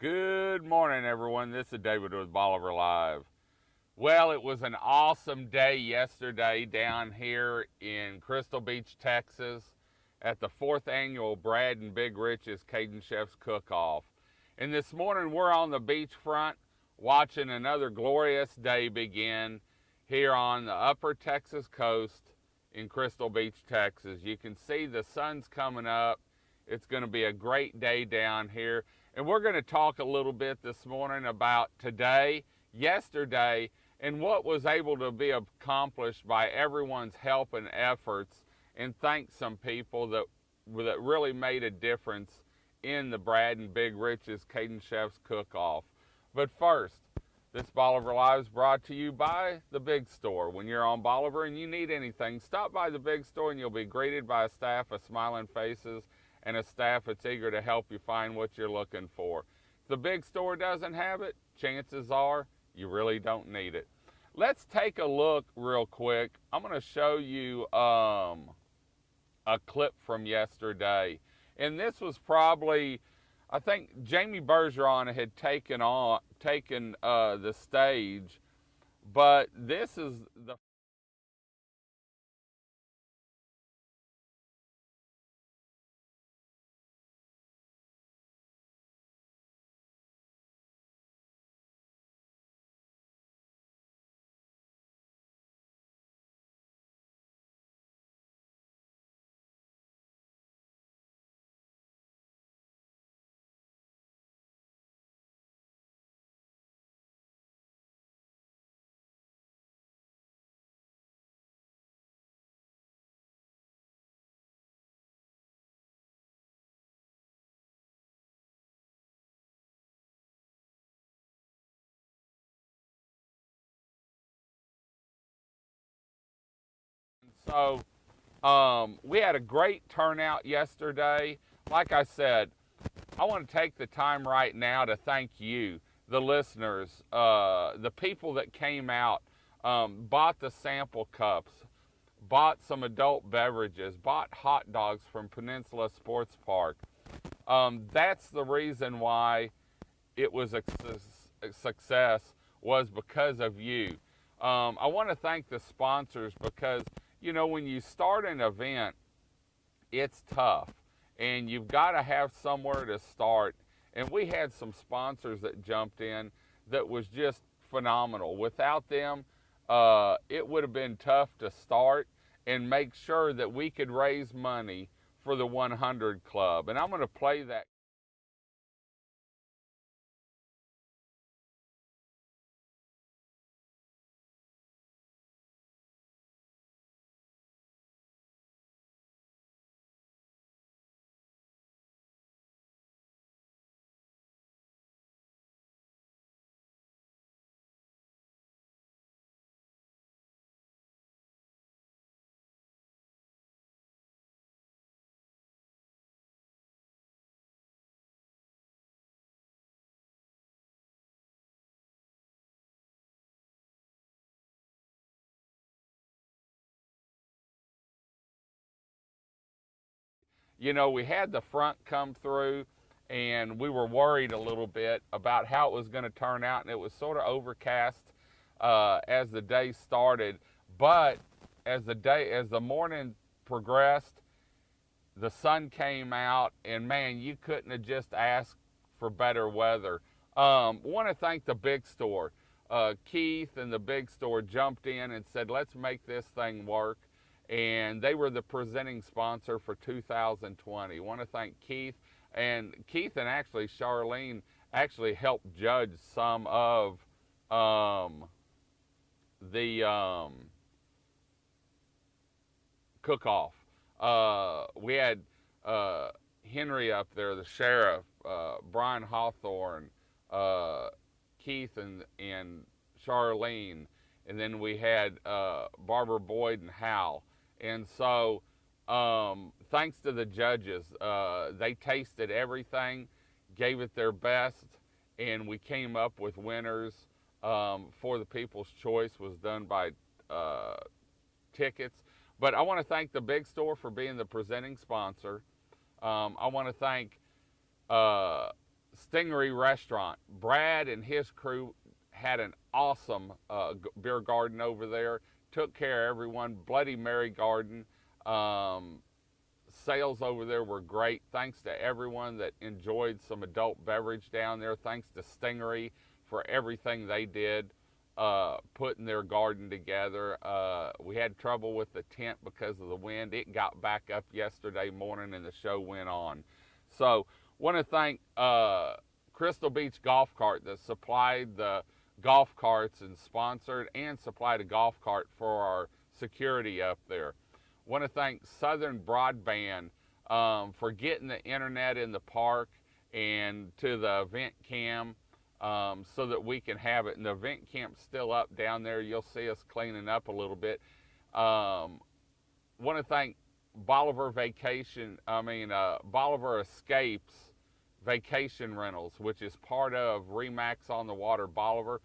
Good morning, everyone. This is David with Bolivar Live. Well, it was an awesome day yesterday down here in Crystal Beach, Texas, at the fourth annual Brad and Big Rich's Cajun Chefs Cook-Off. And this morning we're on the beachfront watching another glorious day begin here on the upper Texas coast in Crystal Beach, Texas. You can see the sun's coming up. It's going to be a great day down here. And we're going to talk a little bit this morning about today, yesterday, and what was able to be accomplished by everyone's help and efforts, and thank some people that really made a difference in the Brad and Big Rich's Cajun Chefs Cook-Off. But first, this Bolivar Live is brought to you by the Big Store. When you're on Bolivar and you need anything, stop by the Big Store and you'll be greeted by a staff of smiling faces and a staff that's eager to help you find what you're looking for. If the Big Store doesn't have it, chances are you really don't need it. Let's take a look real quick. I'm going to show you a clip from yesterday. And this was probably, I think Jamie Bergeron had taken the stage, but this is the so we had a great turnout yesterday. Like I said, I want to take the time right now to thank you, the listeners, the people that came out, bought the sample cups, bought some adult beverages, bought hot dogs from Peninsula Sports Park. That's the reason why it was a success, was because of you. I want to thank the sponsors because, you know, when you start an event, it's tough and you've got to have somewhere to start. And we had some sponsors that jumped in that was just phenomenal. Without them, it would have been tough to start and make sure that we could raise money for the 100 Club. And I'm going to play that. You know, we had the front come through and we were worried a little bit about how it was going to turn out, and it was sort of overcast as the day started. But as the morning progressed, the sun came out, and man, you couldn't have just asked for better weather. Want to thank the Big Store. Keith and the Big Store jumped in and said, let's make this thing work. And they were the presenting sponsor for 2020. Want to thank Keith. And Keith and actually Charlene actually helped judge some of the cook-off. We had Henry up there, the sheriff, Brian Hawthorne, Keith and Charlene, and then we had Barbara Boyd and Hal. And so thanks to the judges, they tasted everything, gave it their best, and we came up with winners. For the People's Choice was done by tickets. But I want to thank the Big Store for being the presenting sponsor. I want to thank Stingery Restaurant. Brad and his crew had an awesome beer garden over there. Took care of everyone. Bloody Mary Garden. Sales over there were great. Thanks to everyone that enjoyed some adult beverage down there. Thanks to Stingery for everything they did putting their garden together. We had trouble with the tent because of the wind. It got back up yesterday morning and the show went on. So want to thank Crystal Beach Golf Cart that supplied the golf carts and sponsored and supplied a golf cart for our security up there. Want to thank Southern Broadband for getting the internet in the park and to the event cam so that we can have it. And the event camp's still up down there. You'll see us cleaning up a little bit. Want to thank Bolivar Bolivar Escapes Vacation Rentals, which is part of Remax on the Water Bolivar.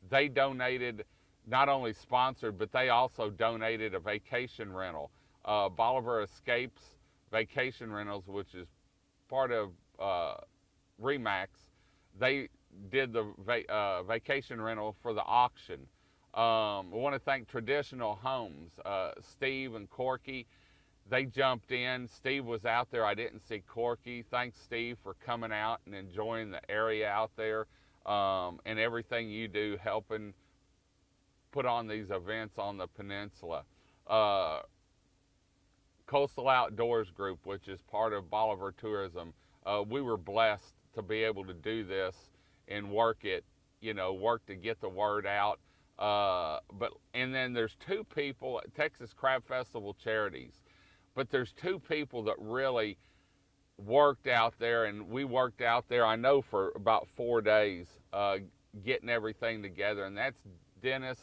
They donated, not only sponsored, but they also donated a vacation rental. Bolivar Escapes Vacation Rentals, which is part of Remax, they did the vacation rental for the auction. We want to thank Traditional Homes, Steve and Corky. They jumped in. Steve was out there. I didn't see Corky. Thanks, Steve, for coming out and enjoying the area out there and everything you do helping put on these events on the peninsula. Coastal Outdoors Group, which is part of Bolivar Tourism, we were blessed to be able to do this and work to get the word out. And then there's two people, Texas Crab Festival Charities, but there's two people that really worked out there, and we worked out there, I know, for about 4 days, getting everything together, and that's Dennis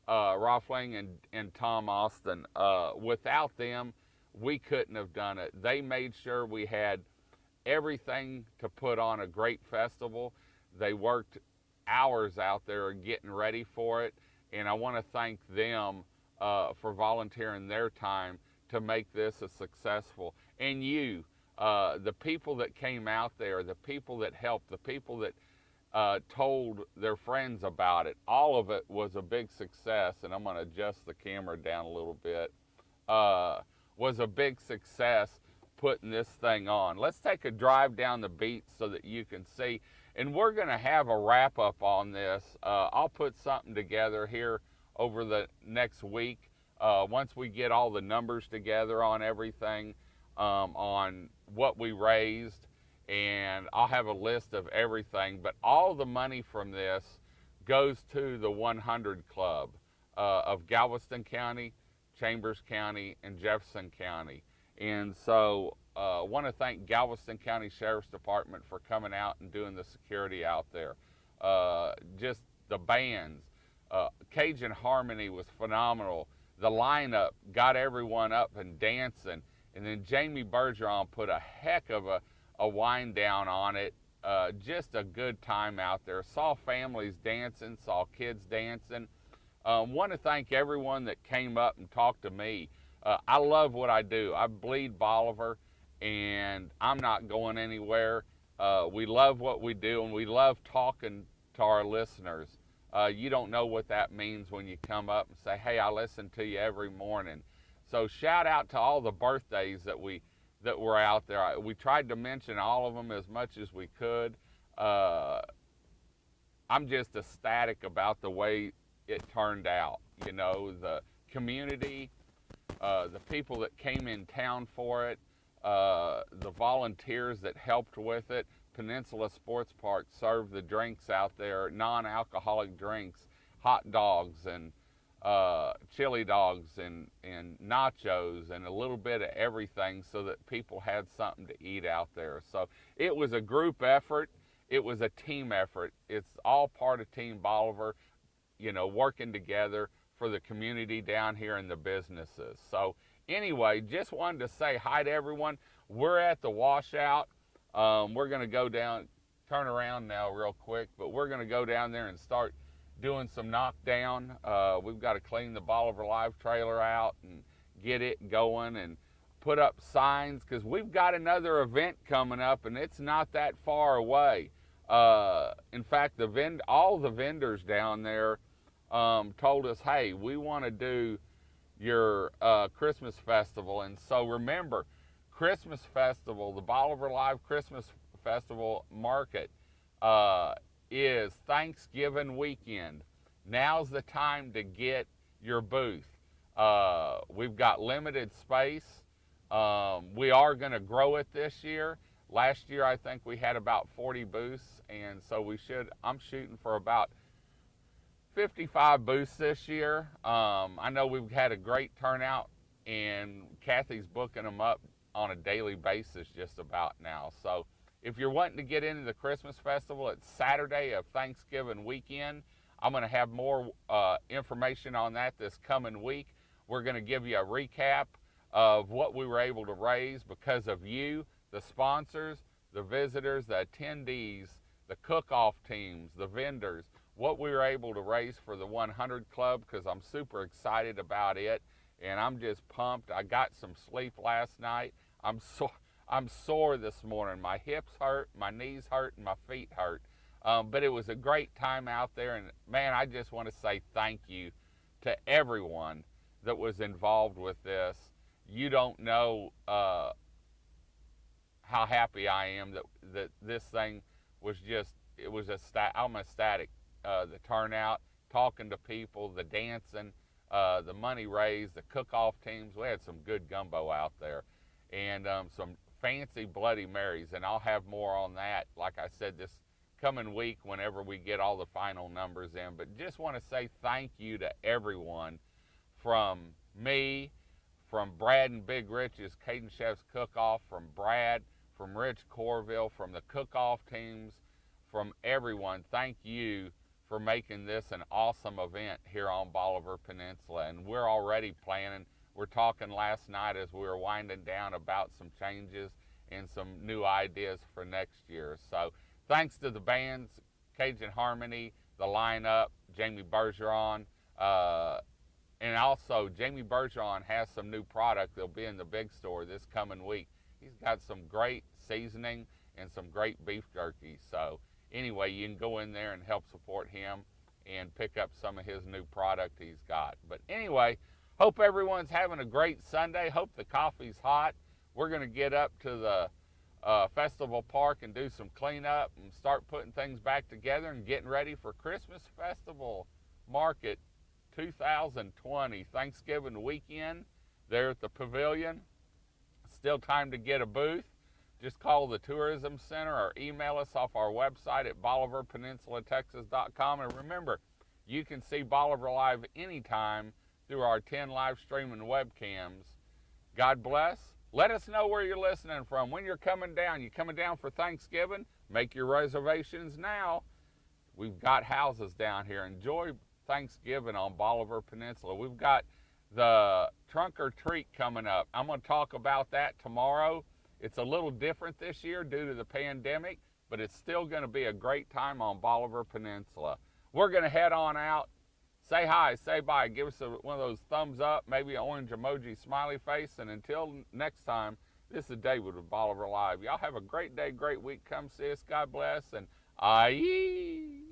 Roffling and Tom Austin. Without them, we couldn't have done it. They made sure we had everything to put on a great festival. They worked hours out there getting ready for it, and I want to thank them for volunteering their time to make this a successful. And you, the people that came out there, the people that helped, the people that told their friends about it, all of it was a big success. And I'm going to adjust the camera down a little bit. Was a big success putting this thing on. Let's take a drive down the beach so that you can see. And we're going to have a wrap up on this. I'll put something together here over the next week once we get all the numbers together on everything, on what we raised, and I'll have a list of everything. But all the money from this goes to the 100 Club of Galveston County, Chambers County, and Jefferson County. And so I want to thank Galveston County Sheriff's Department for coming out and doing the security out there. Just the bands. Cajun Harmony was phenomenal. The lineup got everyone up and dancing. And then Jamie Bergeron put a heck of a wind down on it. Just a good time out there. Saw families dancing, saw kids dancing. Want to thank everyone that came up and talked to me. I love what I do. I bleed Bolivar, and I'm not going anywhere. We love what we do, and we love talking to our listeners. You don't know what that means when you come up and say, hey, I listen to you every morning. So shout out to all the birthdays that were out there. We tried to mention all of them as much as we could. I'm just ecstatic about the way it turned out. You know, the community, the people that came in town for it, the volunteers that helped with it. Peninsula Sports Park served the drinks out there, non-alcoholic drinks, hot dogs and chili dogs and nachos and a little bit of everything so that people had something to eat out there. So it was a group effort. It was a team effort. It's all part of Team Bolivar, you know, working together for the community down here and the businesses. So anyway, just wanted to say hi to everyone. We're at the washout. We're going to go down, turn around now real quick, but we're going to go down there and start doing some knockdown. We've got to clean the Bolivar Live trailer out and get it going and put up signs because we've got another event coming up and it's not that far away. In fact, all the vendors down there told us, hey, we want to do your Christmas festival. And so remember, Christmas festival, the Bolivar Live Christmas Festival Market is Thanksgiving weekend. Now's the time to get your booth. We've got limited space. We are going to grow it this year. Last year, I think we had about 40 booths, and so I'm shooting for about 55 booths this year. I know we've had a great turnout, and Kathy's booking them up on a daily basis just about now. So if you're wanting to get into the Christmas festival, it's Saturday of Thanksgiving weekend. I'm going to have more information on that this coming week. We're going to give you a recap of what we were able to raise because of you, the sponsors, the visitors, the attendees, the cook-off teams, the vendors, what we were able to raise for the 100 Club, because I'm super excited about it, and I'm just pumped. I got some sleep last night. I'm sore this morning. My hips hurt, my knees hurt, and my feet hurt. But it was a great time out there, and man, I just want to say thank you to everyone that was involved with this. You don't know how happy I am that this thing was I'm ecstatic. The turnout, talking to people, the dancing, the money raised, the cook-off teams. We had some good gumbo out there, and some fancy Bloody Marys, and I'll have more on that, like I said, this coming week whenever we get all the final numbers in. But just want to say thank you to everyone, from me, from Brad and Big Rich's Cajun Chef's Cook-Off, from Brad, from Rich Corville, from the cook-off teams, from everyone. Thank you for making this an awesome event here on Bolivar Peninsula. And we're already planning. We're talking last night as we were winding down about some changes and some new ideas for next year. So thanks to the bands, Cajun Harmony, the lineup, Jamie Bergeron, and also Jamie Bergeron has some new product that'll be in the big store this coming week. He's got some great seasoning and some great beef jerky. So anyway, you can go in there and help support him and pick up some of his new product he's got. But anyway, hope everyone's having a great Sunday. Hope the coffee's hot. We're going to get up to the Festival Park and do some cleanup and start putting things back together and getting ready for Christmas Festival Market 2020, Thanksgiving weekend there at the Pavilion. Still time to get a booth. Just call the Tourism Center or email us off our website at BolivarPeninsulaTexas.com. And remember, you can see Bolivar Live anytime through our 10 live streaming webcams. God bless. Let us know where you're listening from. When you're coming down, you coming down for Thanksgiving? Make your reservations now. We've got houses down here. Enjoy Thanksgiving on Bolivar Peninsula. We've got the Trunk or Treat coming up. I'm going to talk about that tomorrow. It's a little different this year due to the pandemic, but it's still going to be a great time on Bolivar Peninsula. We're going to head on out. Say hi, say bye, give us one of those thumbs up, maybe an orange emoji smiley face, and until next time, this is David with Bolivar Live. Y'all have a great day, great week. Come see us. God bless, and aye.